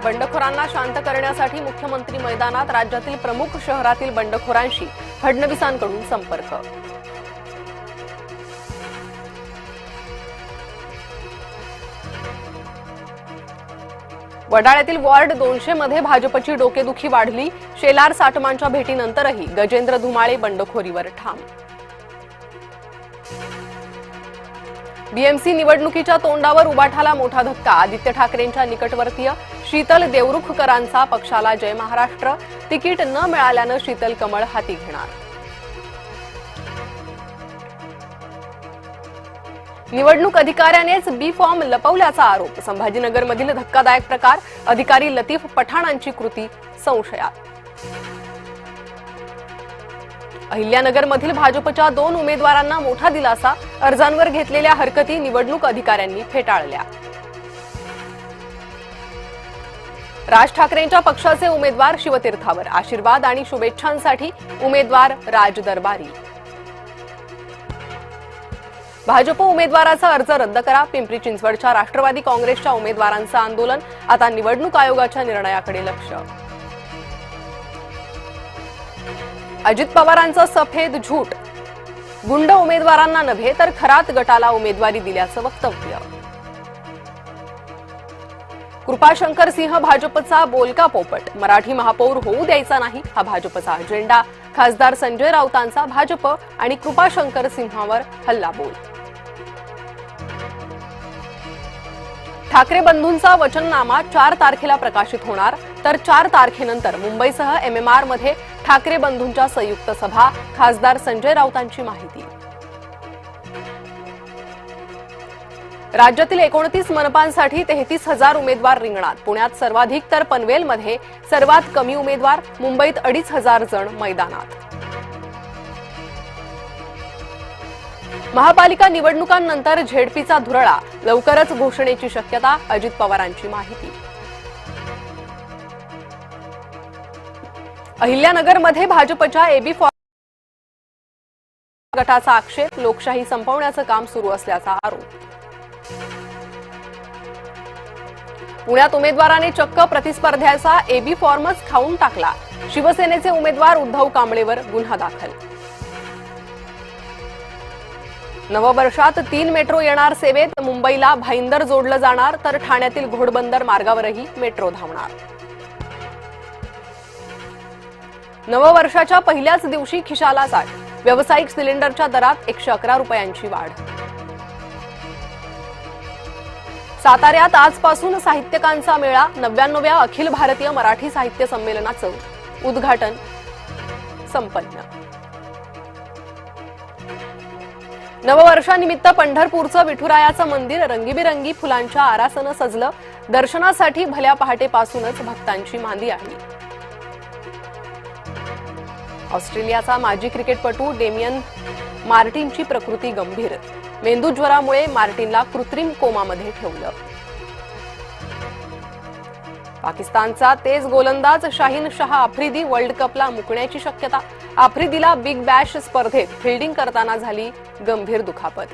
बंडखोरांना शांत करण्यासाठी मुख्यमंत्री मैदानात, राज्यातील प्रमुख शहरातील बंडखोरांशी फडणवीसांकडून संपर्क. वडाळ्यातील वॉर्ड 200 मध्ये भाजपची डोकेदुखी वाढली. शेलार साटमांच्या भेटीनंतरही गजेंद्र धुमाळे बंडखोरीवर ठाम. बीएमसी निवडणुकीच्या तोंडावर उबाठाला मोठा धक्का. आदित्य ठाकरेंच्या निकटवर्तीय शीतल देवरुखकरांचा पक्षाला जय महाराष्ट्र. तिकीट न मिळाल्यानं शीतल कमळ हाती घेणार. निवडणूक अधिकाऱ्यानेच बी फॉर्म लपवल्याचा आरोप. संभाजीनगरमधील धक्कादायक प्रकार. अधिकारी लतीफ पठाणांची कृती संशयात. अहिल्यानगरमधील भाजपच्या 2 उमेदवारांना मोठा दिलासा. अर्जांवर घेतलेल्या हरकती निवडणूक अधिकाऱ्यांनी फेटाळल्या. राज ठाकरेंच्या पक्षाचे उमेदवार शिवतीर्थावर. आशीर्वाद आणि शुभेच्छांसाठी उमेदवार राज दरबारी. भाजप उमेदवाराचा अर्ज रद्द करा. पिंपरी चिंचवडच्या राष्ट्रवादी काँग्रेसच्या उमेदवारांचं आंदोलन. आता निवडणूक आयोगाच्या निर्णयाकडे लक्ष. अजित पवारांचं सफेद झूट. गुंड उमेदवारांना नव्हे तर खरात गटाला उमेदवारी दिल्याचं वक्तव्य. कृपाशंकर सिंह भाजपचा बोलका पोपट. मराठी महापौर होऊ द्यायचा नाही हा भाजपचा अजेंडा. खासदार संजय राऊतांचा भाजप आणि कृपाशंकर सिंहावर हल्लाबोल. ठाकरे बंधूंचा वचननामा 4 तारखेला प्रकाशित होणार. तर 4 तारखेनंतर मुंबईसह MMR मध्ये ठाकरे बंधूंच्या संयुक्त सभा. खासदार संजय राऊतांची माहिती. राज्यातील 29 मनपांसाठी 33,000 उमेदवार रिंगणात. पुण्यात सर्वाधिक तर पनवेलमध्ये सर्वात कमी उमेदवार. मुंबईत 2,500 जण मैदानात. महापालिका निवडणुकांनंतर झेडपीचा धुरळा. लवकरच घोषणेची शक्यता. अजित पवारांची माहिती. अहिल्यानगरमध्ये भाजपच्या AB फॉर्म गटाचा आक्षेप. लोकशाही संपवण्याचं काम सुरू असल्याचा आरोप. पुण्यात उमेदवाराने चक्क प्रतिस्पर्ध्याचा AB फॉर्मच खाऊन टाकला. शिवसेनेचे उमेदवार उद्धव कांबळेवर गुन्हा दाखल. नववर्षात 3 मेट्रो येणार सेवेत. मुंबईला भाईंदर जोडलं जाणार. तर ठाण्यातील घोडबंदर मार्गावरही मेट्रो धावणार. नववर्षाच्या पहिल्याच दिवशी खिशाला साठ. व्यावसायिक सिलेंडरच्या दरात 111 रुपयांची वाढ. साताऱ्यात आजपासून साहित्यिकांचा मेळा. 99व्या अखिल भारतीय मराठी साहित्य संमेलनाचं उद्घाटन संपन्न. नववर्षानिमित्त पंढरपूरचं विठुरायाचं मंदिर रंगीबिरंगी फुलांच्या आरासानं सजलं. दर्शनासाठी भल्या पहाटेपासूनच भक्तांची मांदी आहे. ऑस्ट्रेलियाचा माजी क्रिकेटपटू डेमियन मार्टिनची प्रकृती गंभीर. मेंदूज्वरामुळे मार्टिनला कृत्रिम कोमामध्ये ठेवलं. पाकिस्तानचा तेज गोलंदाज शाहीन शाह आफ्रिदी वर्ल्ड कपला मुकण्याची शक्यता. आफ्रिदीला बिग बॅश स्पर्धेत फिल्डिंग करताना झाली गंभीर दुखापत.